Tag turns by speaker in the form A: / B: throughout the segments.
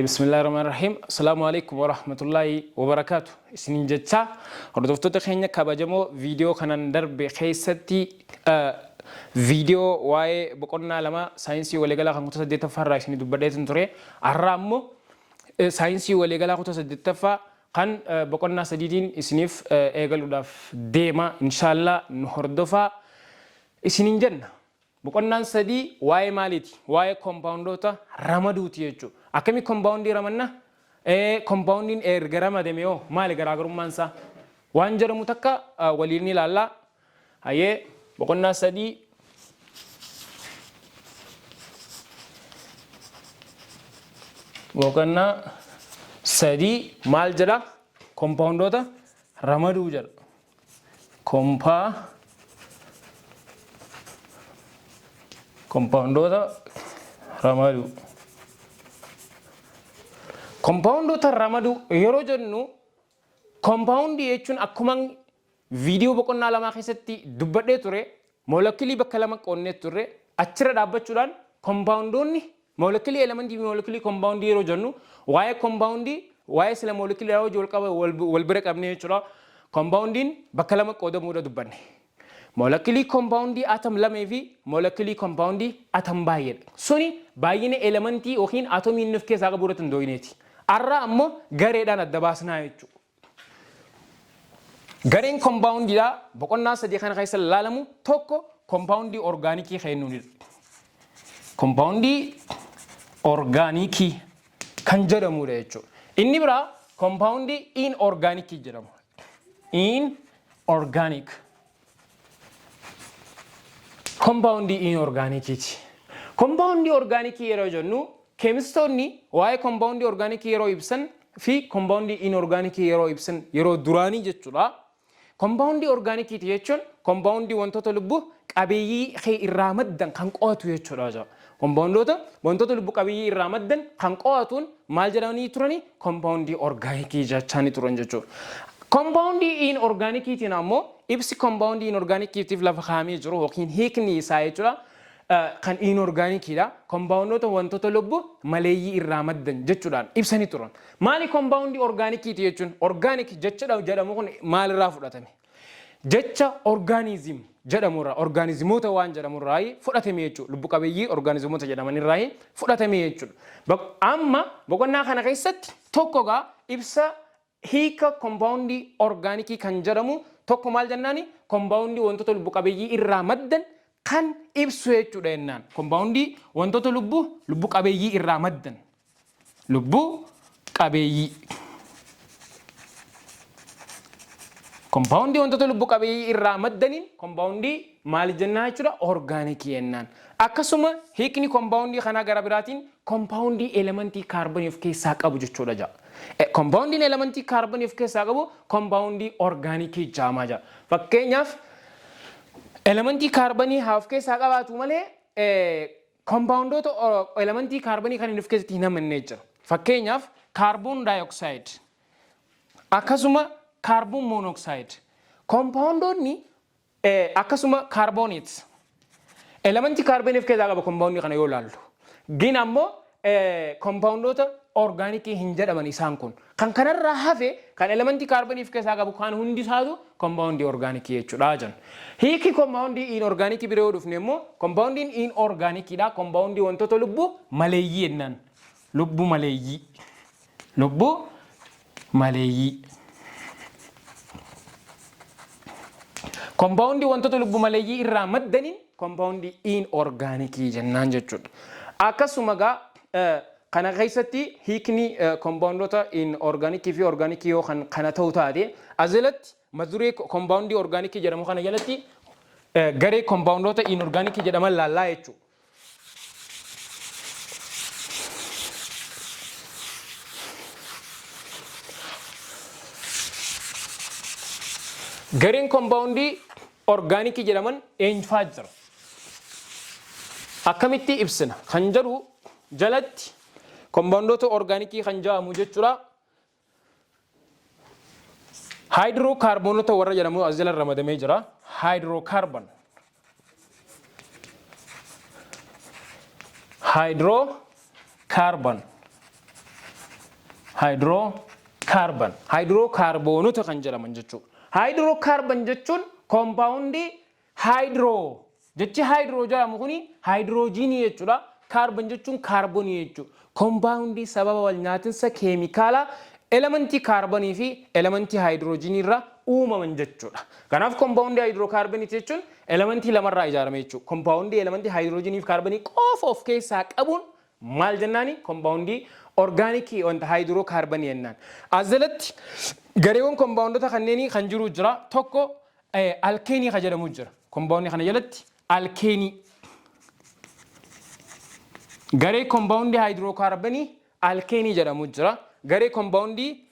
A: بسم الله الرحمن الرحيم السلام عليكم ورحمة الله وبركاته سنين جتا هردفتو تخيني كباجمو فيديو خنان درب خيستي فيديو واي بقولنا لما ساينسي ولغلا خان كنت سديت فرا سني دبديت نتوري ارامو ساينسي ولغلا كنت سديت فا خان بقولنا سديدين اسنيف ايغلو داف ديما ان شاء الله نهردفا سنين جنة بقولنا سدي واي مالتي واي كومباوندوتا رمادوتي يجو أكمل كومباوندي رمنا كومباوندين إرجرام دميو مال إرجعكم مانسا وانجر متكا وليني لالا هاي بقولنا سدي بقولنا سدي مال جرا كومباوندوتا رمادو جر كومباوندوتا رمادو compound ta ramadu yero jennu compound yechun akkuman video bokonna lama keessatti dubbadhe ture molecule bakka lama qonne ture achira dhaabbachuudhaan compoundonni molecule element molecule compound yero jennu waye compound waye sila molecule yawo jol qaba wal bira qabne jechuudha compoundin bakka lama qodamuudha dubbanne molecule compound atom lama fi molecule compound atom baay'ee suni baay'ine elementi yookiin atomiin nuf keessa qaburatan doyneeti arra ammo gareedhaan adda baasnaa jechuudha. Gareen compoundidha boqonnaa sadii kana keessa laalamu tokko compoundii orgaanikii kennuunidha. Compoundii orgaanikii kan jedhamudha jechuudha. Inni biraa compoundii inorgaanikii jedhamu. Inorganic. Compoundii inorgaanikiiti. Compoundii orgaanikii yeroo jennu Chemistonni waa'ee compound organic yeroo ibsan fi compound inorganic yeroo ibsan yeroo duraanii jechuudha. Compound organic jechuun compound wantoota lubbu qabeeyyii irraa maddan kan qo'atu jechuudha. Compoundota wantoota lubbu qabeeyyii irraa maddan kan qo'atuun maal jedhamanii turani compound organic jechaanii turan jechuudha. Compound inorganic tiin ammoo ibsi compound inorganic tiif lafa kaa'amee jiru yookiin hiikni isaa jechuudha. Kan inorganic da compoundota wantoota lubbu maleeyyii irraa maddan jechuudhaan ibsanii turan. Maali compound organic jechuun organic jechuudha jedhamu kun maal irraa fudhatame? Jecha organism jedhamurraa organismoota waan jedhamurraa fudhatame jechuudha. Lubbu qabeeyyii organismoota jedhamanirraa fudhatame jechuudha. Amma boqonnaa kana keessatti tokko gaa ibsa hiika compound organic kan jedhamu tokko maal jennaani compound wantoota lubbu qabeeyyii irraa maddan kan ibsu jechuudha jennaan. Compound wantoota lubbu qabeeyyii irraa maddan. Lubbu qabeeyyii. Compound wantoota lubbu qabeeyyii irraa maddaniin compound maal jennaa jechuudha organic jennaan. Akkasuma hiikni compound kana gara biraatiin compound elementii carbon of keessaa qabu jechuudha jaa. Compound elementii carbon of keessaa qabu compound organic jaamaa jaa. Fakkeenyaaf elementii kaarboonii haaf keessaa qabaatu malee compoundota elementii kaarboonii kan nuuf keessatti hin hammannee jira. Fakkeenyaaf carbon dioxide akkasuma carbon monoxide compoundonni akkasuma carbonates elementii kaarboonii of keessaa qaba compoundii kana yoo laallu. Gin ammoo compoundota organic hin jedhaman isaan kun kan kanarraa hafe kan elementii kaarboonii of keessaa qabu kan hundi isaatu compound organic jechuudha jan. Hiiki compound inorganic biroo dhufne immoo compound inorganic dha compound wantoota lubbu maleeyyii jennaan. Lubbu maleeyyii. Lubbu maleeyyii. Compound wantoota lubbu maleeyyii irraa maddaniin compound inorganic jennaan jechuudha. Akkasuma gaa kana keessatti hiikni compoundota inorganic fi organic yoo kana ta'u taate azalatti maduree compound organic jedhamu kana jalatti garee compoundota inorganic jedhaman laallaa jechuudha. Gareen compound organic jedhaman eenyufaa jira. Akkamitti ibsina kan jedhu jalatti compoundota organic kan jedhamu jechuudha. Hydrocarbonota warra jedhamu as jala ramadamee jira. Hydrocarbon. hydrocarbon. hydrocarbon. Hydrocarbonota kan jedhaman jechuudha. Hydrocarbon jechuun compoundii hydro. Jechi hydro jedhamu kuni hydrogenii jechuudha. Carbon jechuun carbonii jechuudha. Compoundii sababa wal nyaatinsa keemikaala elementii carbonii fi elementii hydrogenii irraa uumaman jechuudha. Kanaaf compoundii hydrocarbonii jechuun elementii lamarraa ijaarame jechuudha. Compoundii elementii hydrogenii fi carbonii qofa of keessaa qabuun maal jennaani? Compoundii organikii wanta hydrocarbonii jennaan. Asirratti gareewwan compoundota kanneenii kan jiru jira. Tokko alkeenii kan jedhamu jira. Compoundii kana jalatti alkeenii. Garee compoundii hydrocarbonii alkeenii jedhamu jira. Garee compoundii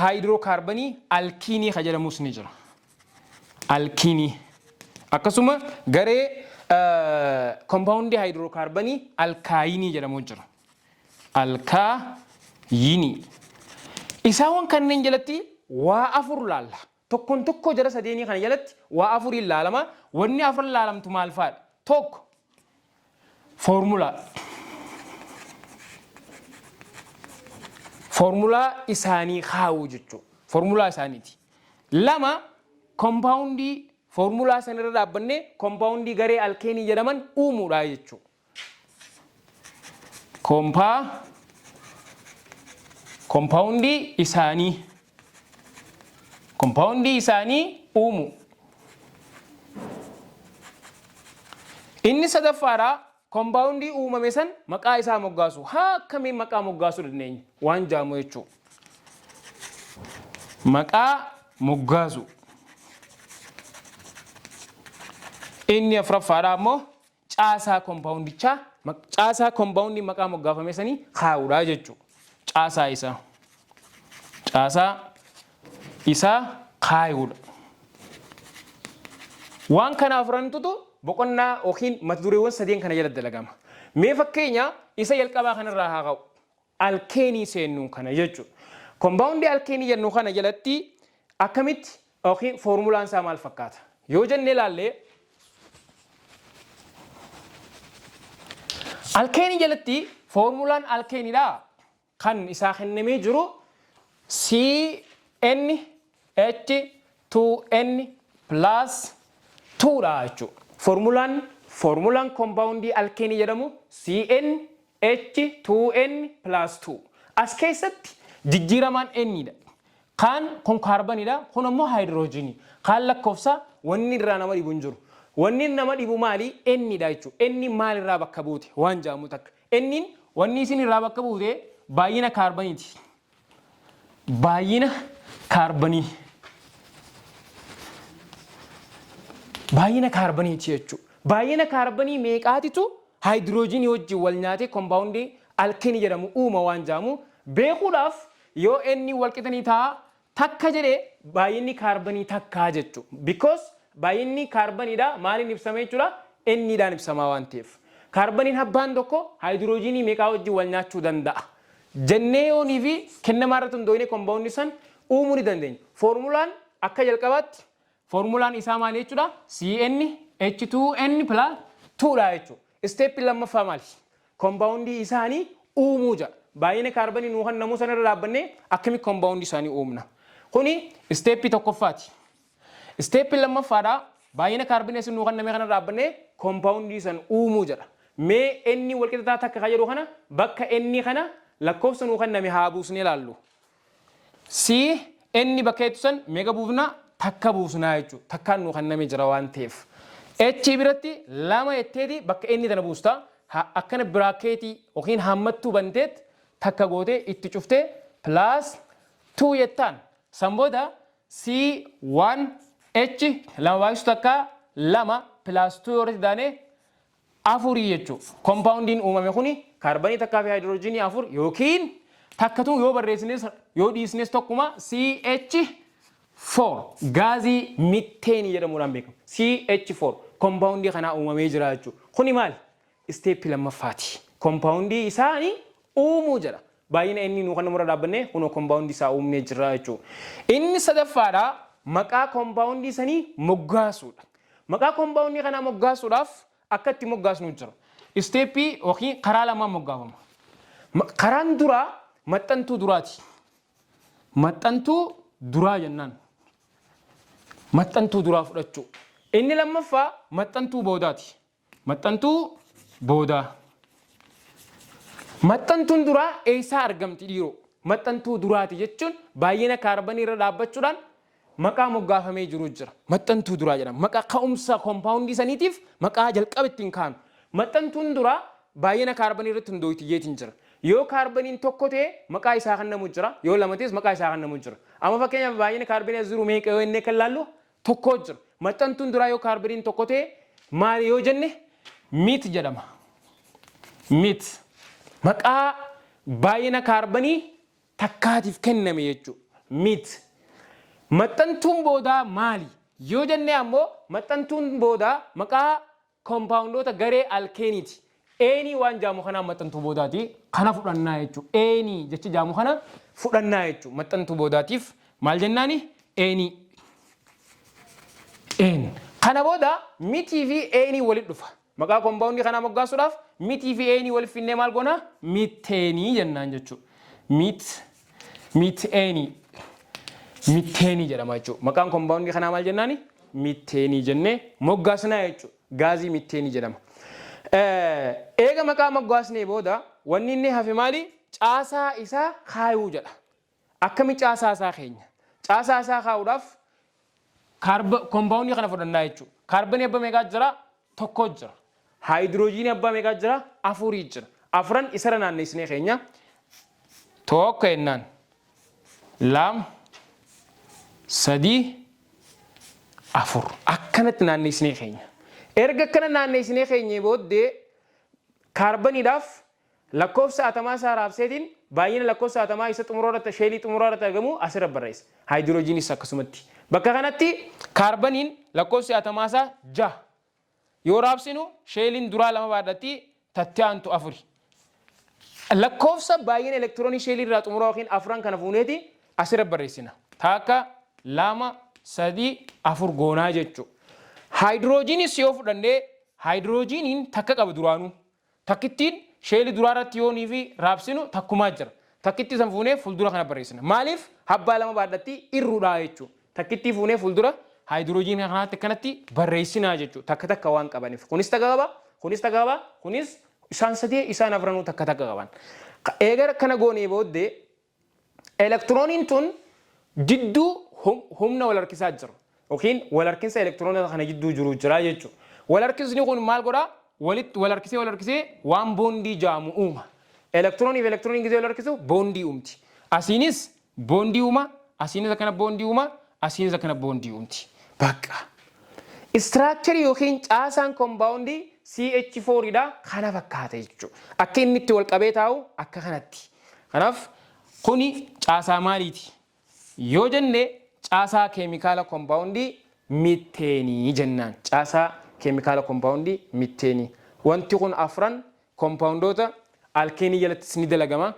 A: hydrocarbonii alkiinii kan jedhamus ni jira. Alkiinii. Akkasuma garee compoundii hydrocarbonii alkaayinii jedhamu jira. Alkaayinii. Isaawwan kanneen jalatti waa afur laalla. Tokkoon tokko jara sadeenii kana jalatti waa afuriin laalama. Wanni afur laalamtu maal faadha? Tokko formulaa. Formulaa isaanii kaa'uu jechuudha. Formulaa isaaniiti. Lama compoundii formulaa sanarra dhaabbannee compoundii garee alkeenii jedhaman uumuudha jechuudha. Compoundii isaanii uumu. Inni sadaffaadhaa compoundii uumame san maqaa isaa moggaasu. Haa akkamiin maqaa moggaasuu dandeenya? Waan jaamu jechuudha. Maqaa moggaasu. Inni afuraffaadhaa immoo caasaa compoundichaa. Caasaa compoundii maqaa moggaafame sanii kaa'uudha jechuudha. Caasaa isaa kaa'uudha. Waan kana afurantutu boqonnaa yookiin mata dureewwan sadeen kana jala dalagama. Mee fakkeenya isa jalqabaa kanarraa haa ka'u. Alkeenii seennu kana jechuudha. Compoundii alkeenii jennu kana jalatti akkamitti yookiin formulaan isaa maal fakkaata? Yoo jennee ilaallee alkeenii jalatti formulaan alkeeniidhaa kan isaa kennamee jiru CnH2n plus 2 dha jechuudha. Formulaan compoundii alkeenii jedhamu CnH2n plus 2. As keessatti jijjiiramaan n dha. Kaan kun kaarbaniidha, kun ammoo hydrogenii. Kaan lakkoofsa wanni irraa nama dhibu hin jiru. Wanni nama dhibu maali? n dha jechuudha. N maal irraa bakka buute? Waan jaamu takka. N wanni isin irraa bakka buute baay'ina kaarbaniiti. Baay'ina kaarbanii. Baay'ina kaarbaniiti jechuudha. Baay'ina kaarbanii meeqaatitu hydrogenii wajjin wal nyaatee compoundii alkeenii jedhamu uuma waan jaamu beekuudhaaf yoo inni wal qixanii ta'a takka jedhee baay'inni kaarbanii takkaa jechuudha. Because baay'inni kaarbaniidha maaliin ibsama jechuudha? Inni dhaan ibsamaa waan ta'eef. Kaarbaniin habbaan tokko hydrogenii meeqaa wajjin wal nyaachuu danda'a. Jennee yoonii fi kennamaa irratti hundoonee compoundii san uumuu ni dandeenya. Formulaan akka jalqabaatti formulaan isaa maali jechuudha? CnH2n plus 2 dha jechuudha. Step lammaffaa maali? Compoundii isaanii uumuu jedha. Baay'ina kaarbanii nuu kan namuu sanarra dhaabbannee akkamitti compoundii isaanii uumna? Kuni step tokkoffaati. Step lammaffaadha. Baay'ina kaarbanii isin nuu kan namee kana dhaabbannee compoundii san uumuu jedha. Mee inni wal qixataa takka kan jedhu kana bakka inni kana lakkoofsa nuu kan namee haa buusnee ilaallu. N bakka jettu san meeqa buufna? Takka buusnaa jechuudha. Takkaan nuu kan namee jira waan ta'eef. H biratti lama jetteeti bakka inni tana buusta. Akkana biraakeetii yookiin hammattuu banteet takka gootee itti cuftee plus 2 jettaan. Sanbooda C1H lama baay'isu takka lama plus 2 yoo daanee afurii jechuudha. Compoundiin uumame kuni kaarbanii takkaa fi hydrogenii afur yookiin takkatu yoo barreessines yoo dhiisnes tokkuma CH4 gaazii mitteenii jedhamuudhaan beekama. CH4 compoundii kanaa uumamee jira jechuudha. Kuni maali? Step lammaffaati. Compoundii isaanii uumuu jedha. Baay'ina inni nuu kan namurra dhaabbannee kunoo compoundii isaa uumnee jira jechuudha. Inni sadaffaadha maqaa compoundii isaanii moggaasuudha. Maqaa compoundii kanaa moggaasuudhaaf akka itti moggaasnu jira. Step yookiin karaa lamaan moggaafama. Karaan duraa maxxantuu duraati. maxxantuu duraa jennaan. Maxxantuu duraa fudhachuu. Inni lammaffaa maxxantuu boodaati. Maxxantuu boodaa. Maxxantuun duraa eessaa argamti dhiiroo? Maxxantuu duraati jechuun baay'ina kaarbanii irra dhaabbachuudhaan maqaa moggaafamee jiru jira. Maxxantuu duraa jedhama. Maqaa ka'umsa koompaawundii saniitiif maqaa jalqaba ittiin kaanu. Maxxantuun duraa baay'ina kaarbanii irratti hundooyitiyyeetiin jira. Yoo kaarbaniin tokko ta'e maqaa isaa kan namu jira. Yoo lama ta'es maqaa isaa kan namu jira. Amma fakkeenyaaf baay'ina kaarbanii as jiru meeqa yoo inni kan laallu tokko jira. Maxxantuun duraa yoo kaarbaniin tokko ta'e maali yoo jenne miit jedhama. Miit maqaa baay'ina kaarbanii takkaatiif kenname jechuudha. Miit. Maxxantuun boodaa maali? Yoo jenne ammoo maxxantuun boodaa maqaa koompaawundoota garee alkeeniiti. Eenii waan jaamu kanaan maxxantuu boodaati. Kana fudhannaa jechuudha. Eenii jecha jaamu kana fudhannaa jechuudha. Maxxantuu boodaatiif maal jennaani? Eenii. Een. Kana booda mitii fi eenii walitti dhufa. Maqaa koompaawundii kanaa moggaasuudhaaf mitii fi eenii walitti finnee maal goona? Miteenii jennaan jechuudha. Miteenii. Miteenii jedhama jechuudha. Maqaan koompaawundii kanaa maal jennaani? Miteenii jennee moggaasnaa jechuudha. Gaazii miteenii jedhama. Eega maqaa moggaasnee booda wanni inni hafe maali? Caasaa isaa kaayuu jedha. Akkami caasaa isaa keenya? Caasaa isaa kaayuudhaaf koompaawundii kana fudhannaa jechuudha. Kaarbanii abbaa meeqaa jira? Tokko jira. Haayidroojiinii abbaa meeqaa jira? Afurii jira. Afuran isarra naanneessinee keenya. Tokko jennaan. Lama. Sadii. Afur. Akkanatti naanneessinee keenya. Erga akkana naanneessinee keenya booddee kaarbaniidhaaf lakkoofsa atamaa isaa raabseetiin baay'ina lakkoofsa atamaa isa xumuroorratti sheelii xumuroorratti argamu asirra barreessa. Haayidroojiinis akkasumatti. Bakka kanatti kaarbaniin lakkoofsi atamaa isaa 6. Yoo raabsinu sheeliin duraa 2 baadhatti tattee aantu 4. Lakkoofsa baay'ina elektiroonii sheelii irraa xumuroo yookiin 4 kana fuuneeti asirra barreessina. Takka 2 3 4 goonaa jechuudha. Haayidroojiinis yoo fudhannee haayidroojiiniin takka qaba duraanuu. Takkittiin sheelii duraa irratti yoo niifi raabsinu takkumaa jira. Takkitti san fuunee fuuldura kana barreessina. Maaliif habbaa 2 baadhatti irruudhaa jechuudha. Takkitti fuunee fuuldura haayidroojiinii kanatti akkanatti barreessinaa jechuudha. Takka takka waan qabaniif. Kunis takka qaba, kunis takka qaba, kunis isaan sadii isaan afranuu takka takka qaban. Eega kana goonee booddee elektirooniin tun jidduu humna wal harkisaa jira. Yookiin wal harkinsa elektiroonota kana jidduu jiru jira jechuudha. Wal harkisni kun maal godhaa? Wal harkisee waan boondii jaamu uuma. Elektirooniif elektirooniin gisee wal harkisu boondii uumti. Asiinis boondii uuma, asiinis akkana boondii uuma, asiinis akkana boondii uumti. Bakka. Istiraakcharii yookiin caasaan koompaawundii CH4 dha kana fakkaata jechuudha. Akka inni itti wal qabee taa'u akka kanatti. Kanaaf kuni caasaa maaliiti? Yoo jenne caasaa keemikaala koompaawundii miteenii jennaan. Caasaa keemikaala koompaawundii miteenii. Wanti kun afran koompaawundoota alkeenii jalattis ni dalagama.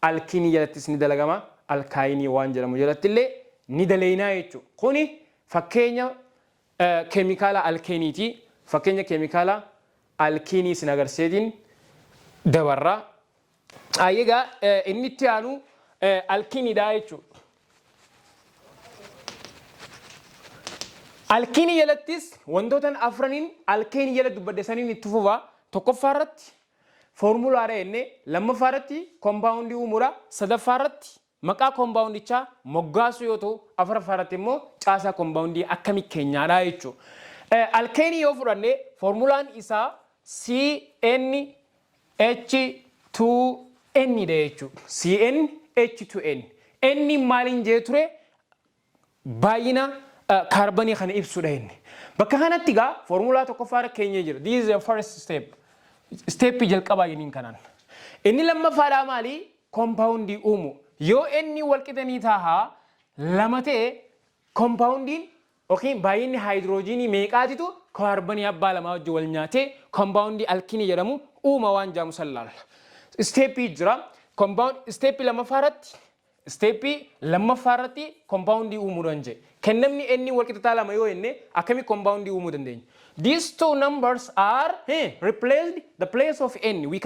A: Alkiinii jalattis ni dalagama. Alkaayinii waan jedhamu jalatti illee ni daleynaa jechuudha. Kuni fakkeenya keemikaala alkeeniiti. Fakkeenya keemikaala alkiinii sin agarsiisin dabarraa. Egaa inni itti aanu alkiiniidha jechuudha. Alkiinii jalattis wantoota afraniin alkeenii jala dubbadde saniin itti fufa. Tokkoffaa irratti foormulaadha jennee, lammaffaa irratti koompaawundii uumuudha, sadaffaa irratti maqaa koompaawundichaa moggaasu yoo ta'u, afuraffaa irratti immoo caasaa koompaawundii akkamii keenyaadha jechuudha. Alkeenii yoo fudhanne foormulaan isaa CnH2n dha jechuudha. CnH2n. N maaliin jee ture? Baay'ina kaarbanii kana ibsuudha inni. Bakka kanatti gaa foormulaa tokkoffaa irra keenyee jira. This is the first step. Step jalqabaa jeniin kanaan. Inni lammaffaadhaa maali? Koompaawundii uumu. Yoo inni walqixanii taahaa lama ta'e koompaawundiin yookiin baay'inni haayidroojiinii meeqaatitu kaarbanii abbaa lamaa wajjin wal nyaatee koompaawundii alkiinii jedhamu uuma waan jaamu sallaala. Steepii jira. Steepii lammaffaa irratti koompaawundii uumuudhaan jee. Kennamni inni walqixataa lama yoo jenne akkami koompaawundii uumuu dandeenya? These two numbers are replaced the place of n. We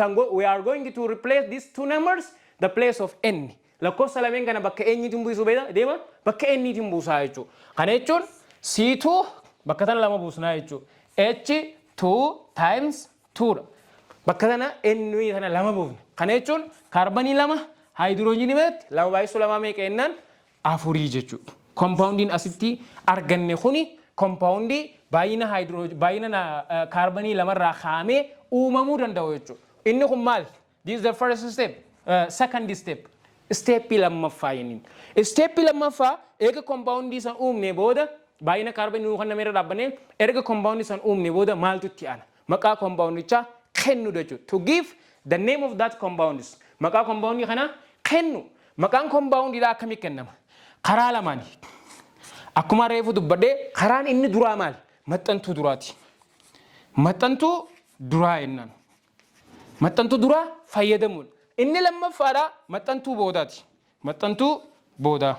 A: are going to replace these two numbers the place of n. lakkoofsa lameen kana bakka eenyiitiin buusuu deema bakka eenyiitiin buusaa jechuudha. Kana jechuun C2 bakka tana lama buusnaa jechuudha. H2 times 2 bakka tana N tana lama buufne. Kana jechuun kaarbanii lama haayidroojinii meetti lama baay'isuu lama meeqa jennaan afurii jechuudha. Kompoundiin asitti arganne kuni kompoundii baay'ina kaarbanii lamarraa kaamee uumamuu danda'u jechuudha. Inni kun maal? This is the first step. Second step. Stepii lammaffaa jenniin. Stepii lammaffaa eega kompoundii san uumne booda baay'ina kaarbanii kan nameera dhaabbanee erga kompoundii san uumne booda maaltu itti aana? Maqaa kompoundichaa kennu jechuudha. To give the name of that compounds. Maqaa kompoundii kana kennu. Maqaan kompoundiidhaa akkamii kennama? Karaa lamaani. Akkuma reefu dubbadhee karaan inni duraa maali? Maxxantuu duraati. Maxxantuu duraa jennaan. Maxxantuu duraa fayyadamuun. Inni lammaffaadhaa maxxantuu boodaati. Maxxantuu boodaa.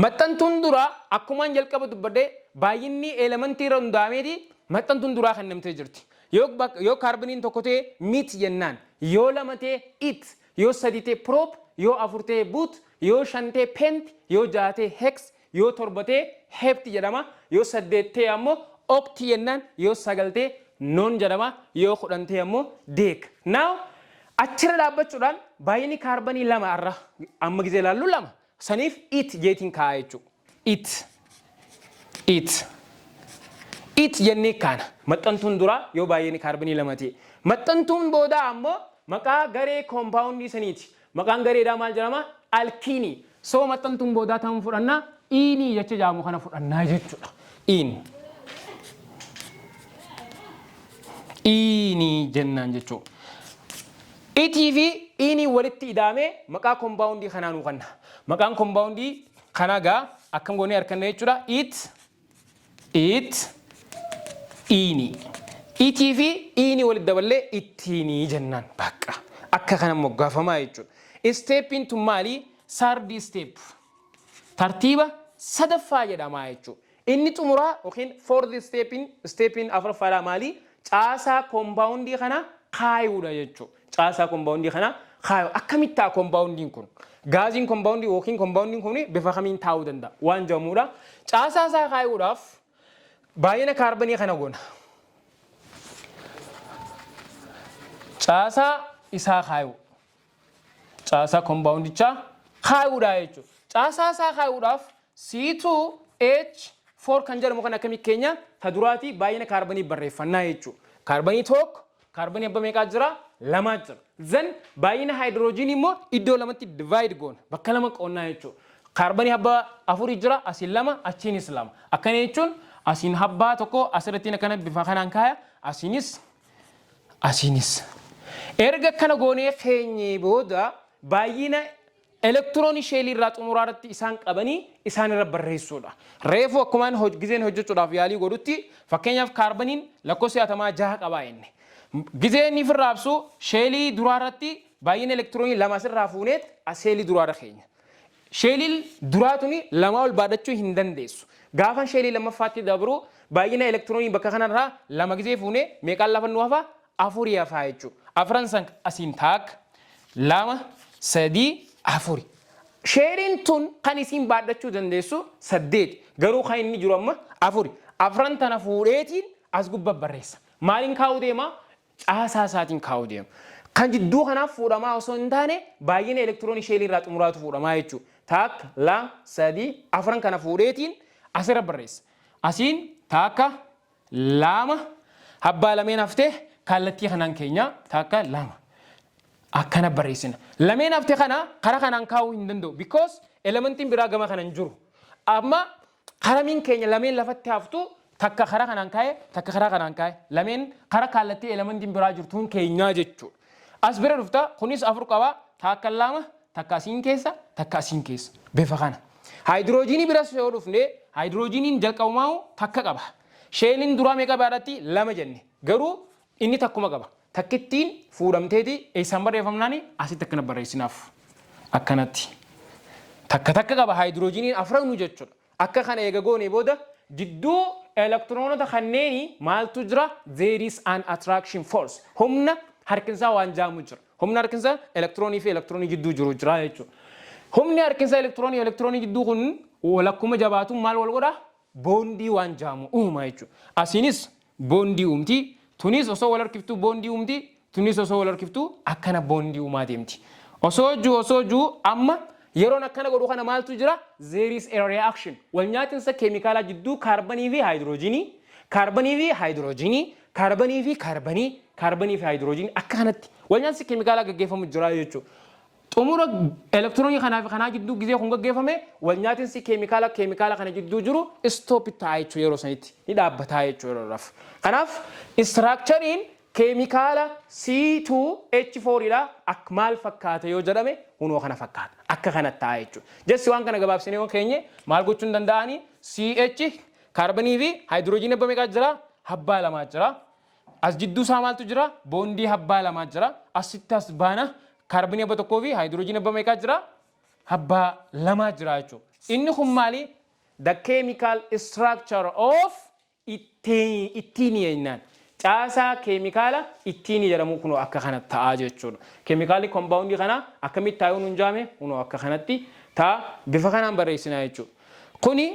A: Maxxantuun duraa akkumaan jalqaba dubbadhee baay'inni elementii irra hundaa'ameeti maxxantuun duraa kan namtee jirti. Yoo kaarboniin tokko ta'e mit jennaan. Yoo lama ta'e it. Yoo sadi ta'e prop. Yoo afur ta'e but. Yoo shan ta'e pent. Yoo jaha ta'e hex. Yoo torba ta'e hept jedhama. Yoo saddeet ta'e ammoo okti jennaan. Yoo sagal ta'e non jedhama. Yoo kudhan ta'e ammoo deek. Now achirra dhaabbachuudhaan baay'inni kaarbanii lama irra amma gizee ilaallu lama. Saniif it jeetiin kaa'aa jechuudha. It jennee kaana. Maxxantuun duraa yoo baay'inni kaarbanii lama ta'e. Maxxantuun boodaa ammoo maqaa garee koompaawundii saniiti. Maqaan gareedhaa maal jedhama? Alkiinii. So maxxantuun boodaa ta'an fudhannaa iinii jecha jaamu kana fudhannaa jechuudha. Iinii jennaan jechuudha. Itii fi iinii walitti ida'amee maqaa koompaawundii kanaa nuu kenna. Maqaan koompaawundii kanaa gaa akkam goonee arganna jechuudha. Iinii. Itii fi iinii walitti daballee ittiinii jennaan bakka. Akka kana moggaafamaa jechuudha. Steppiin tun maali? Sardi step. Tartiiba sadaffaa jedhamaa jechuudha. Inni xumuraa yookiin fourth steppiin afuraffaadhaa maali? Caasaa koompaawundii kana kaayuudha jechuudha. Caasaa koompaawundii kana kaayu. Akkamittaa koompaawundiin kun? Gaaziin koompaawundii yookiin koompaawundiin kun bifa kamiin taa'uu danda'a? Waan jedhamuudha. Caasaa isaa kaayuudhaaf baay'ina kaarbanii kana goona. Caasaa isaa kaayu. Caasaa koompaawundichaa kaayuudha jechuudha. Caasaa isaa kaayuudhaaf C2H4 kan jedhamu kan akkamii keenya ta duraatii baay'ina kaarbanii barreeffannaa jechuudha. Kaarbanii tokko kaarbanii abba meeqaa jira? Lamaa jira. Zan baay'ina haayidroojinii immoo iddoo lamatti divide goona. Bakka lama qoonnaa jechuudha. Kaarbanii abba afurii jira asiin lama achiinis lama. Akkana jechuun asiin habbaa tokko asirratti akkana bifa kanaan kaaya asiinis. Erga kana goonee keenyee booda baay'ina elektiroonii sheelii irraa xumuraa irratti isaan qabanii isaan irra barreessuudha. Reefu akkumaan gizeen hojjechuudhaaf yaalii godhutti fakkeenyaaf kaarbaniin lakkoofsa 6 qabaa jenne. Gizeen ifirraa ibsu sheelii duraa irratti baay'ina elektiroonii lama asirraa fuuneet sheelii duraa irra keenya. Sheeliin duraa tuni lama ol baadhachuu hin dandeessu. Gaafa sheelii lammaffaatti dabru baay'ina elektiroonii bakka kanarraa lama gizee fuunee meeqaan lafa nu hafa? Afurii hafaa jechuudha. Afran san asiin taak lama sadii afuri. Sheeliin tun kan isiin baadhachuu dandeessu 8 garuu kan inni jiru amma afuri. Afran tana fuudheetiin as gubba barreessa. Maaliin kaa'uu deema? Caasaa isaatiin kaa'uu deema. Kan jidduu kanaaf fuudhamaa osoo hin taane baay'ina elektiroonii sheelii irraa xumuraatu fuudhamaa jechuudha. Taak lama sadii afran kana fuudheetiin asirra barreessa. Asiin taakka lama habbaa lameen haftee kallattii kanaan keenya taakka lama. Akkana barreessina. Lameen haftee kana karaa kanaan kaa'uu hin danda'u. Because elementiin biraa gama kanan jiru. Amma karamiin keenya lameen lafatti haftu takka karaa kanaan kaa'e takka karaa kanaan kaa'e. Lameen karaa kallattii elementiin biraa jirtuun keenyaa jechuudha. As bira dhufta kunis afur qaba. Taakka lama takka asiin keessa takka asiin keessa. Bifa kana. Haayidroojinii biras yoo dhufne haayidroojiniin jalqabumaa takka qaba. Sheeliin duraa meeqa baadhatti lama jenne. Garuu inni takkuma qaba. Takkittiin fuudhamteeti eessaan barreeffamnaani asitti akkana barreessinaaf. Akkanatti. Takka qaba haayidroojiniin afran jechuudha. Akka kana eega goone booda jidduu elektiroonota kanneeni maaltu jira? There is an attraction force. Humna harkinsaa waan jaamu jira. Humni harkinsaa elektiroonii fi elektiroonii gidduu jiru jira jechuudha. Humni harkinsaa elektiroonii elektiroonii gidduu kun walakkuma jabaatu maal wal godha? Boondii waan jaamu uuma jechuudha. Asiinis boondii uumti, tunis osoo wal harkiftuu boondii uumti, tunis osoo wal harkiftuu akkana boondii uumaa deemti. Osoo juu amma yeroon akkana godhu kana maaltu jira? There is a reaction. Wal nyaatinsa keemikaalaa jidduu kaarbanii fi haayidroojinii, kaarbanii fi haayidroojinii, kaarbanii fi kaarbanii, kaarbanii fi haayidroojinii akka kanatti wal nyaansi keemikaalaa gaggeeffamu jira jechuudha. Xumura elektiroonii kanaa fi kanaa jidduu gizee kun gaggeeffame wal nyaatinsi keemikaala kana jidduu jiru stop ta'a jechuudha yeroo sanitti ni dhaabbataa jechuudha yeroodhaaf. Kanaaf istiraakchariin keemikaala C2H4 dha akka maal fakkaata yoo jedhame hunoo kana fakkaata akka kanatti ta'a jechuudha. Jessi waan kana gabaabsinee yoo keenye maal gochuun danda'anii CH kaarbanii fi haayidroojinii abbaa meeqaa jira? Habbaa lamaa jira. As jidduu isaa maaltu jira? Boondii habbaa lamaa jira. Asitti as baana kaarbanii abbaa tokkoo fi haayidroojinii abbaa meeqaa jira? Habbaa lamaa jira jechuudha. Inni kun maali? The chemical structure of ittiinii jennaan. Caasaa keemikaala ittiinii jedhamu kunoo akka kanatti ta'a jechuudha. Keemikaalli kombaawundii kana akkamitti taa'uun hin jaame kunoo akka kanatti ta'a. Bifa kanaan barreessinaa jechuudha. Kuni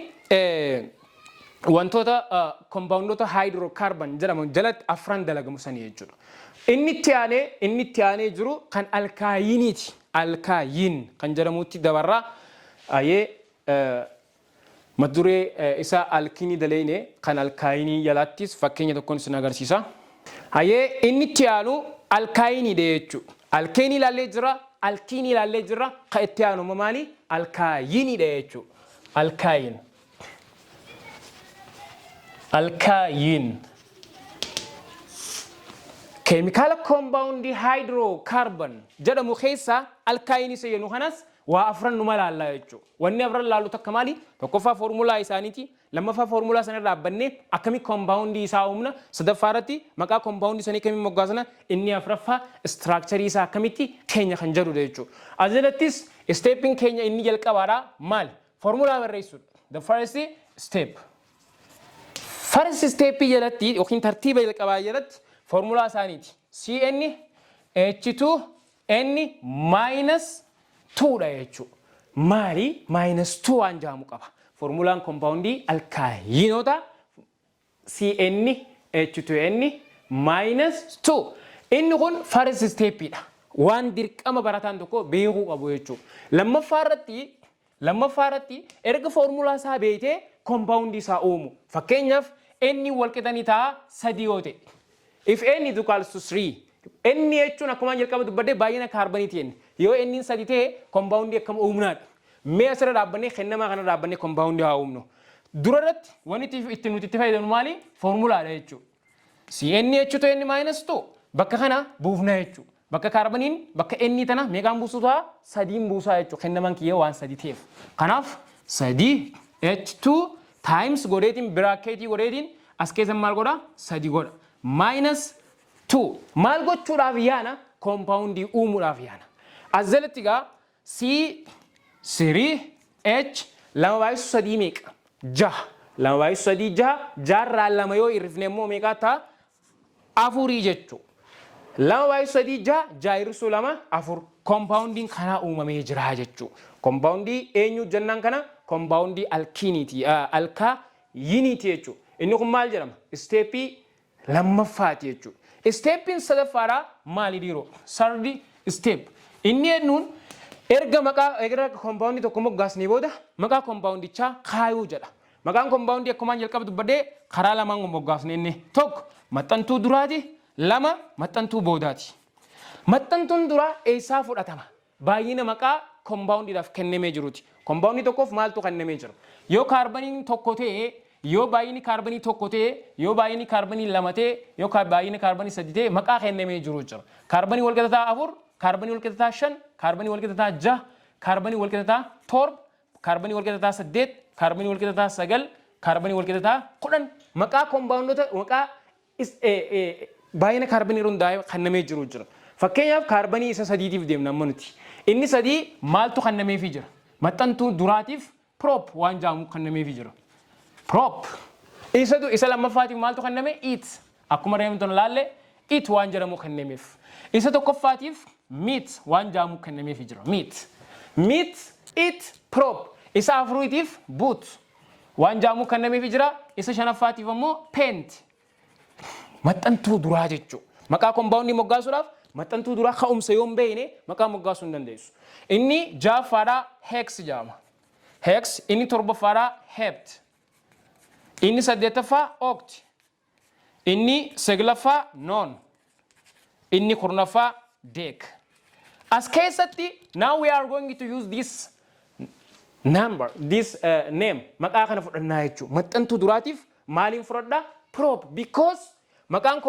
A: wantoota kombaawundoota haayidrookaarban jedhaman jalatti afran dalagamu sanii jechuudha. Inni itti aanee jiru kan alkaayiniiti. Alkaayin kan jedhamutti dabarraa maduree isa alkiinii daleene kan alkaayinii jalaattis fakkeenya tokkoon isin agarsiisa. Inni itti aanu alkaayinii jechuudha. Alkeenii ilaallee jira, alkiinii ilaallee jira. Kan itti aanu maali? Alkaayinii jechuudha. Alkaayin. Alkaayin. Keemikaala kombaawundii haayidrookaarban jedhamu keessa alkaayinii isa jennu kanas waa afran numa laallaa jechuudha. Wanni afran laallu takka maali? Tokkoffaa foormulaa isaaniiti. Lammaffaa foormulaa sana dhaabbannee akkami kombaawundii isaa uumna. Sadaffaa irratti maqaa kombaawundii sanii kamiin moggaasna. Inni afraffaa istiraakcharii isaa akkamitti keenya kan jedhudha jechuudha. Asirattis steeppiin keenya inni jalqabaadha maali? Foormulaa barreessuudha. The first step. First step jalatti yookiin tartiiba jalqabaa jalatti foormulaa isaaniiti. CnH2n minus 2 dha jechuudha. Maali? Minus 2 waan jaamu qaba. Formulaan kombaawundii alkaayinoota CnH2n minus 2. Inni kun first step dha. Waan dirqama barataan tokko beekuu qabu jechuudha. Lammaffaa irratti erga formulaa isaa beekee kombaawundii isaa uumu. Fakkeenyaaf n wal qixanii ta'a 3 yoo ta'e. If n is equals to 3, n jechuun akkuma jalqaba dubbadde baay'ina kaarbaniiti jenna. Yoo n 3 ta'e kombaawundii akkam uumnaadha. Mee asirra dhaabbannee kennamaa kana dhaabbannee kombaawundii haa uumnu. Dura irratti wanti itti nuti itti fayyadamnu maali? Formulaadha jechuudha. CnH2n minus 2 bakka kana buufna jechuudha. Bakka kaarbaniin bakka n tana meeqaan buusu ta'a? 3 buusaa jechuudha. Kennamaan kiyya waan 3 ta'eef. Kanaaf 3H2 times godheetiin biraakeetii godheetiin as keessa maal godha? 3 godha. Minus 2. Maal gochuudhaaf yaana? Kombaawundii uumuudhaaf yaana. As jalatti gaa C3H lama baay'isu 3 meeqa? 6. Lama baay'isu 3 6. Jaarraa lama yoo irrifne immoo meeqa ta'a? 4 jechuudha. Lama baay'isu 3 6. Jaayirsu lama 4. Kombaawundiin kanaa uumamee jira jechuudha. Kombaawundii eenyu jennaan kana? Kombaawundii alkiiniiti. Alkaayiniiti jechuudha. Inni kun maal jedhama? Steepii lammaffaati jechuudha. Steeppiin sadaffaadhaa maali dhiiroo? Sardi steep. Inni jennuun erga kombaawundii tokko moggaasnee booda maqaa kombaawundichaa kaayuu jedha. Maqaan kombaawundii akkuma jalqaba dubbadhee karaa lamaan moggaasnee inni tokko maxxantuu duraati, lama maxxantuu boodaati. Maxxantuun duraa eessaa fudhatama? Baay'ina maqaa kombaawundiidhaaf kennamee jiruuti. Kombaawundii tokkoof maaltu kennamee jira? Yoo kaarbaniin tokko ta'e, yoo baay'inni kaarbanii tokko ta'e, yoo baay'inni kaarbanii lama ta'e, yoo baay'inni kaarbanii sadi ta'e maqaa kennamee jiru jira. Kaarbanii wal qixataa 4, kaarbanii wal qixataa 5, kaarbanii wal qixataa 6, kaarbanii wal qixataa 7, kaarbanii wal qixataa 8, kaarbanii wal qixataa 9, kaarbanii wal qixataa 10 maqaa kombaawundoota maqaa baay'ina kaarbanii hundaa'ee kennamee jiru jira. Fakkeenyaaf kaarbanii isa sadiitiif deemna amma nuti. Inni sadii maaltu kennameefii jira? Maxxantuu duraatiif prop waan jaamu kennameefii jira. Prop. Isa lammaffaatiif maaltu kenname? It. Akkuma reemtoon laalle it waan jedhamu kennameef. Isa tokkoffaatiif meat waan jedhamu kennameef jira. Meat, it, prop. Isa afuriitiif boot waan jedhamu kennameef jira. Isa shanaffaatiif ammoo paint. Maxxantuu duraa jechuudha. Maqaa compoundii moggaasuudhaaf maxxantuu duraa ka'umsa yoo hin beekne maqaa moggaasuu hin dandeessu. Inni ja'affaadhaa hex jedhama. Hex. Inni torbaffaadhaa hept. Inni saddeettaffaa oct. Inni saglaffaa non. Inni kurnaffaa dek. As keessatti now we are going to use this number, this name. Maqaa kana fudhannaa jechuudha. Maxxantuu duraatiif maaliin fudhadhaa? Prop. Because maqaan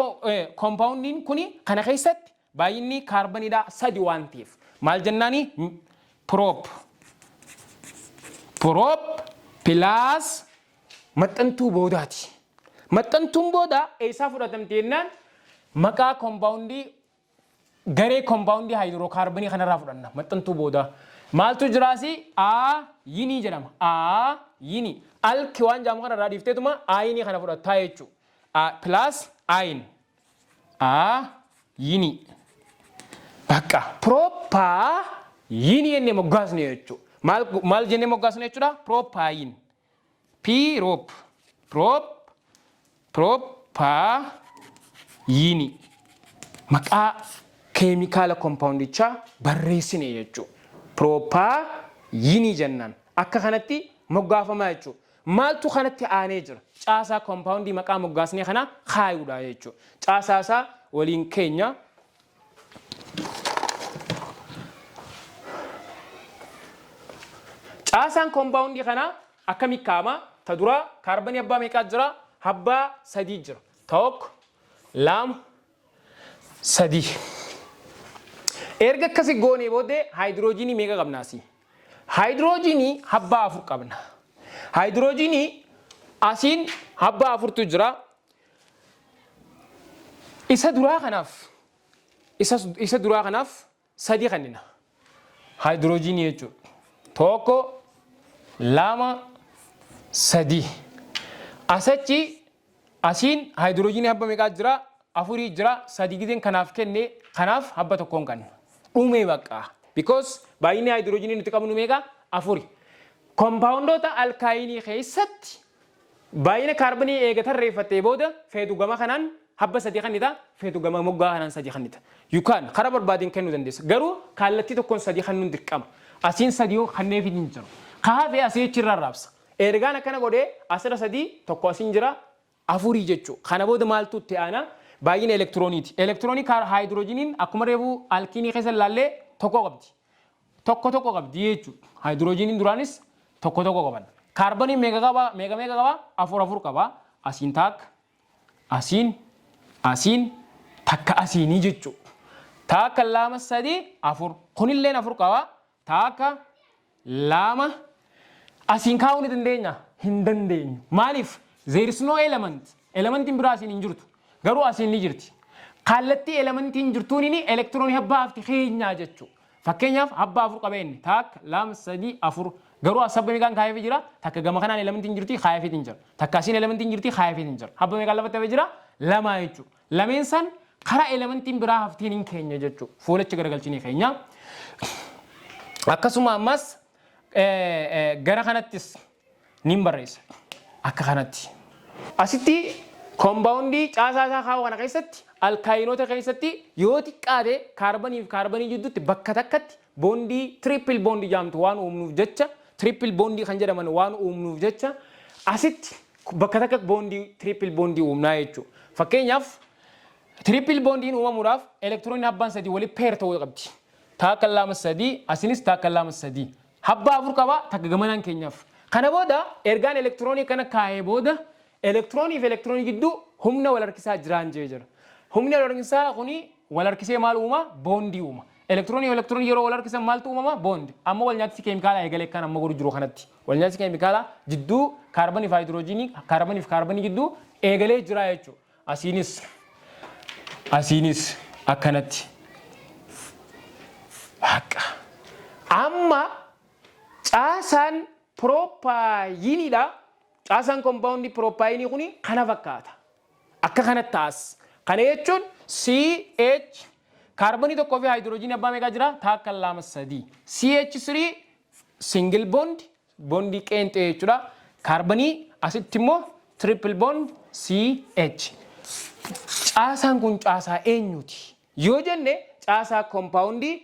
A: compoundiin kuni kana keessatti baay'inni kaarbaniidhaa 3 waan ta'eef. Maal jennaani? Prop. Prop plus maxxantuu boodaati. Maxxantuun booda eessaa fudhatamte jennaan maqaa compoundii garee compoundii hydrocarbonii kanarraa fudhanna. Maxxantuu booda maaltu jiraasi? Yinii jedhama. Yinii. Alki waan jedhamu kanarraa dhiifteetuma yinii kana fudhattaa jechuudha. Plus ayin. Yinii. Bakka propaa yinii jennee moggaasne jechuudha. Maal jennee moggaasne jechuudha? Propaa yin. Prop. Propaa yinii. Maqaa keemikaala compoundichaa barreessine jechuudha. Propaa yinii jennaan. Akka kanatti moggaafamaa jechuudha. Maaltu kanatti aanee jira? Caasaa compoundii maqaa moggaasnee kana kaayuudha jechuudha. Caasaasaa waliin keenya. Caasaan compoundii kana akkami kaama? Ta dura kaarbanii abbaa meeqaa jira? Abbaa 3 jira. Tokko, lama, 3. Erga akkasi goonee booddee hydrogenii meeqa qabnaasi? Hydrogenii abbaa 4 qabna. Hydrogenii asiin abbaa 4tu jira. Isa duraa kanaaf 3 kannina. Hydrogenii jechuudha. Tokko, lama, 3. Asachi asiin hydrogenii abbaa meeqaa jira? 4 jira. 3 gideen kanaaf kenne kanaaf abbaa tokkoon kan dhume bakka. Because baay'inni hydrogenii nuti qabnu meeqa? 4. Compoundoota alkaayinii keessatti baay'ina kaarbanii eegatan reeffattee booda feetu gama kanaan habba 3 kannita, feetu gama moggaa kanaan 3 kannita. Yookaan karaa barbaadeen kennuu dandeessa. Garuu kallattii tokkoon 3 kannuun dirqama. Asiin 3 kanneef hin jiru. Kaafee asii achirraa raabsa. Ergaan akkana godhee asirra 3 tokko asiin jira 4 jechuudha. Kana booda maaltu itti aana? Baay'ina elektirooniiti. Elektiroonii hydrogeniin akkuma reefu alkiinii keessa ilaallee tokko qabdi. Tokko qabdi jechuudha. Hydrogeniin duraanis tokko qaban. Kaarboniin meeqa qaba? 4 qaba. Asiin takka, asiin takka asiinii jechuudha. Takka, lama, 3, 4. Kunillee 4 qaba. Takka, lama, asiin kaa'uu ni dandeenya? Hin dandeenyu. Maaliif? There is no element. Elementiin biraa asiin hin jirtu. Garuu asiin ni jirti. Kallattii elementiin jirtuun inni elektiroonii abbaa afti keenyaa jechuudha. Fakkeenyaaf abbaa 4 qaba inni. Takka, lama, 3, 4. Garuu asabba meeqaan kaayefii jira? Takka gama kanaan elementiin jirti kaayefii hin jira. Takka asiin elementiin jirti kaayefii hin jira. Habba meeqaan lafatti hafee jira? 2 jechuudha. Lameen san karaa elementiin biraa haftiin hin keenya jechuudha. Fuulacha garagalchinii keenya. Akkasuma ammas gara kanattis ni barreessa. Akka kanatti. Asitti compoundii caasaa isaa kaa'u kana keessatti alkaayinoota keessatti yoo xiqqaate kaarbanii fi kaarbanii jidduutti bakka takkatti boondii triple bondii jedhamtu waan uumnuuf jecha triple bondii kan jedhaman waan uumnuuf jecha asitti bakka takka bondii triple bondii uumnaa jechuudha. Fakkeenyaaf triple bondiin uumamuudhaaf elektiroonni abbaan 3 walitti peer ta'uu qabdi. Takka lama 3 asinis takka lama 3. Abbaa 4 qaba takka gamanaan keenyaaf. Kana booda ergaan elektiroonii kana kaa'ee booda elektiroonii fi elektiroonii gidduu humna wal harkisaa jiraan jira. Humni wal harkisaa kuni wal harkisee maal uuma? Bondii uuma. Elektiroonii fi elektiroonii yeroo wal harkisan maaltu uumama? Bondi. Amma wal nyaatisi keemikaala eegalee kan amma godhu jiru kanatti. Wal nyaatisi keemikaala jidduu kaarbanii fi hidroojiinii kaarbanii fi kaarbanii gidduu eegalee jira jechuudha. Asiinis akkanatti. Amma caasaan propayiniidha. Caasaan compoundii propayinii kuni kana fakkaata. Akka kanatti taas Kana jechuun CH kaarbonii tokkoo fi hydrogen abbaa meeqa jira? Takka lama sadii. CH3 single bond bondii qeenxee jechuudha. Kaarbonii asitti immoo triple bond CH. Caasaan kun caasaa eenyuti? Yoo jenne caasaa compoundii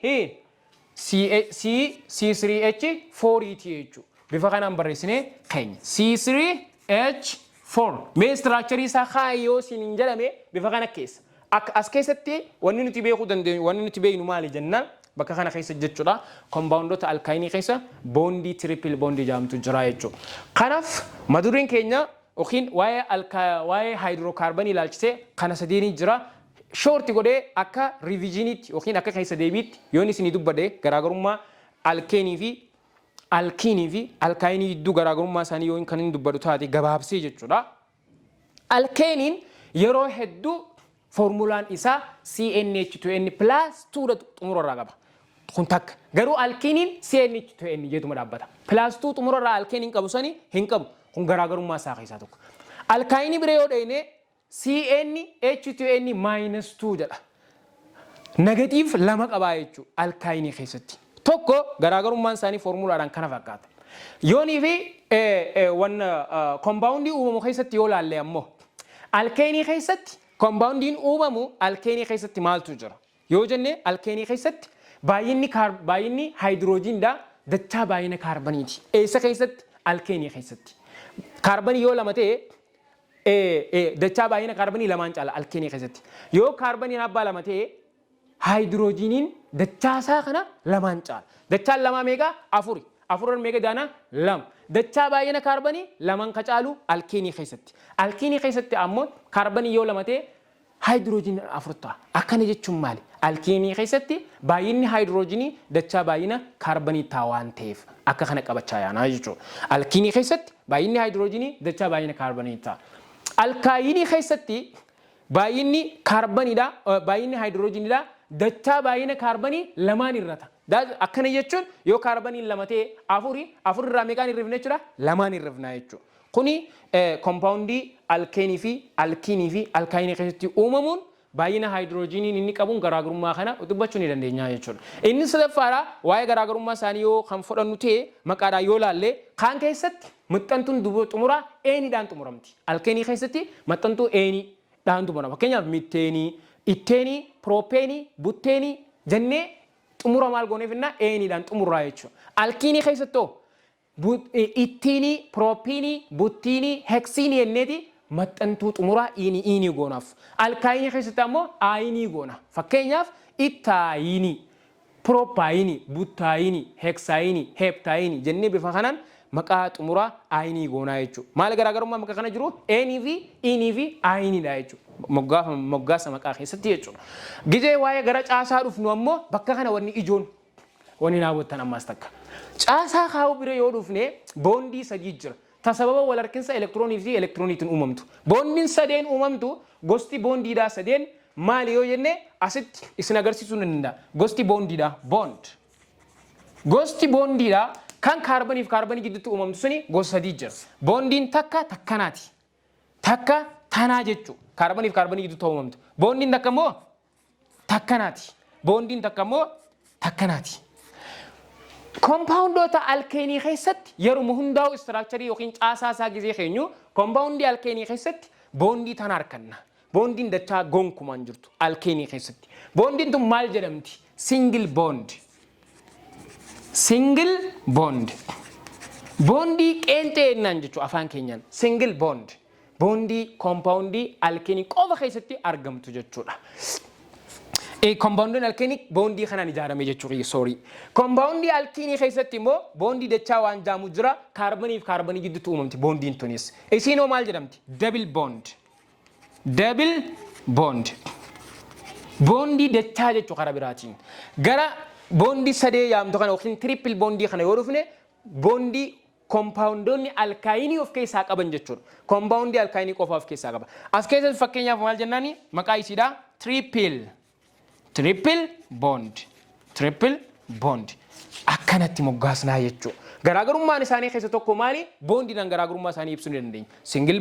A: C3H4 jechuudha. Bifa kanaan barreessinee keenya. C3H4. Mee structure isaa kaayoo siin jedhame bifa kana keessa. As keessatti wanni nuti beekuu dandeenyu wanni nuti beeknu maali jennaan bakka kana keessa jechuudha. Compoundota alkaayinii keessa bondii triple bondii jedhamtu jira jechuudha. Kanaaf maduriin keenya yookiin waa'ee hydrocarbonii ilaalchisee kana sadeeni jira. Shorti godhee akka revisionit yookiin akka keessa deebiitti yoon isin dubbade garaagarummaa alkeenii fi alkaayinii gidduu garaagarummaa isaanii yoon kan inni dubbadu taate gabaabsee jechuudha. Alkeeniin yeroo hedduu formulaan isaa CnH2n plus 2 xumurarraa qaba. Kun takka. Garuu alkeeniin CnH2n jedhuma dhaabbata. Plus 2 xumurarraa alkeeniin qabu sani hin qabu. Kun garaagarummaa isaa keessaa tokko. Alkaayinii biree yoo dhayne CnH2n minus 2 jedha. Negatiif lama qabaa jechuudha alkaayinii keessatti. Tokko garaagarummaan isaanii formulaadhaan kana fakkaata. Yoonii fi compoundii uumamu keessatti yoo laalle ammoo alkeenii keessatti compoundiin uumamu alkeenii keessatti maaltu jira? Yoo jenne alkeenii keessatti baay'inni hydrogenidha dachaa baay'ina kaarboniiti. Eessa keessatti? Alkeenii keessatti. Kaarbonii yoo lama ta'e dachaa baay'ina kaarbonii lamaan caala alkeenii keessatti. Yoo kaarboniin abbaa lama ta'e hydrogeniin dachaasaa kana lamaan caala. Dachaan lamaa meeqa? Afuri. Afuran meeqa daana? Lama. Dachaa baay'ina kaarbonii lamaan ka caalu alkeenii keessatti. Alkeenii keessatti ammoo kaarbonii yoo lama ta'e hydrogen afur ta'a. Akkana jechuun maali? Alkeenii keessatti baay'inni hydrogenii dachaa baay'ina kaarbonii ta'a waan ta'eef akka kana qabachaa yaanaa jechuudha. Alkeenii keessatti baay'inni hydrogenii dachaa baay'ina kaarbonii ta'a. Alkaayinii keessatti baay'inni kaarboniidha baay'inni hydrogenidha dachaa baay'ina kaarbonii lamaan irrata. Akkana jechuun yoo kaarboniin lama ta'e afurrirraa meeqaan hirrifna jechuudha? Lamaan hirrifna jechuudha. Kuni compoundii alkeenii fi alkaayinii keessatti uumamuun baay'ina hydrogeniin inni qabuun garaagarummaa kana dubbachuu ni dandeenya jechuudha. Inni sadaffaadha waa'ee garaagarummaa isaanii yoo kan fudhannu ta'e maqaadhaan yoo laalle kaan keessatti maxxantuun xumuraa eeniidhaan xumuramti. Alkeenii keessatti maxxantuu eeniidhaan xumurama. Fakkeenyaaf mitteenii, itteenii, piroopeenii, butteenii jennee xumura maal gooneeffinna eeniidhaan xumurraa jechuudha. Alkiinii keessatti ittiinii, piroopeenii, buttiinii, heksiinii jenneeti maxxantuu xumuraa iinii goonaaf. Alkaayinii keessatti ammoo aayinii goona. Fakkeenyaaf ittaayinii, pirooppaayinii, buttaayinii, heksaayinii, heeptaayinii jennee bifa kanaan maqaa xumuraa aayinii goonaa jechuudha. Maal garaagarummaa maqaa kana jiru? Eenii fi iinii fi aayiniidha jechuudha. Moggaasa maqaa keessatti jechuudha. Gizee waa'ee gara caasaa dhufnu ammoo bakka kana wanni ijoon wanni naawwattan ammaas takka. Caasaa kaa'uu bira yoo dhufne boondii sadii jira. Tasababa wal harkinsa elektiroonii fi elektirooniitiin uumamtu. Boondiin sadeen uumamtu gosti boondiidhaa sadeen maali yoo jenne asitti isin agarsiisuu ni danda'a. Gosti boondiidhaa bond. Gosti boondiidhaa kan kaarbonii fi kaarbonii gidduutti uumamtu suni gosa sadii jira. Boondiin takka takkanaati. Takka tanaa jechuudha. Kaarbonii fi kaarbonii gidduutti uumamtu. Boondiin takka immoo takkanaati. Boondiin takka immoo takkanaati. Compoundota alkeenii keessatti yeroo hundaa'u structure yookiin caasaa isaa gizee keenyu compoundii alkeenii keessatti boondii tan arkanna. Boondiin dachaa gonkumaan jirtu alkeenii keessatti. Boondiin tun maal jedhamti? Single bond. Single bond. Boondii qeenxee jennaan jechuudha afaan keenyaan. Single bond. Boondii compoundii alkeenii qofa keessatti argamtu jechuudha. Compoundii alkeenii boondii kanaan ijaarame jechuudha. Sorry. Compoundii alkeenii keessatti immoo boondii dachaa waan jaamu jira kaarbonii fi kaarbonii gidduutti uumamti boondiin tunis. Isiinoo maal jedhamti? Double bond. Double bond. Boondii dachaa jechuudha karaa biraatiin. Gara boondii sadee yaamtu kana yookiin triple boondii kana yoo dhufne boondii compoundonni alkaayinii of keessaa qaban jechuudha. Compoundii alkaayinii qofa of keessaa qaba. As keessatti fakkeenyaaf maal jennaani? Maqaa isiidhaa triple. Triple bond. Triple bond. Akkanatti moggaasnaa jechuudha. Garaagarummaan isaanii keessa tokko maali? Boondiidhaan garaagarummaa isaanii ibsuu ni dandeenya. Single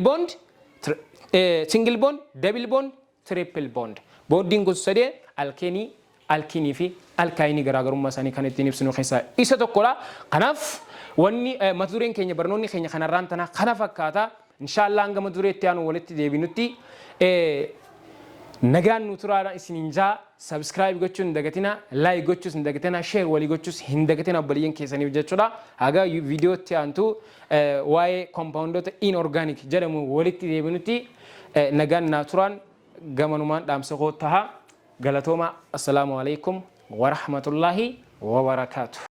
A: bond, double bond, triple bond. Bondiin kun sadee alkeenii fi alkaayinii garaagarummaa isaanii kan ittiin ibsinu keessaa isa tokkodha. Kanaaf wanni mata dureen keenya barnoonni keenya kanarraan tana kana fakkaata. Inshaallah hanga mata dureetti aanu walitti deebinutti nagaan nu turaadha isiniin jaa. Subscribe gochuun hin dagatina, like gochuus hin dagatina, share walii gochuus hin dagatina obboleeyyan keessaniif jechuudha. Haga viidiyootti aantu waa'ee compoundota inorganic jedhamu walitti deebinutti nagaan naa turaan gamanumaan dhaamsa koo taha. Galatooma. Assalaamu alaikum wa rahmatullahi wa barakaatuh.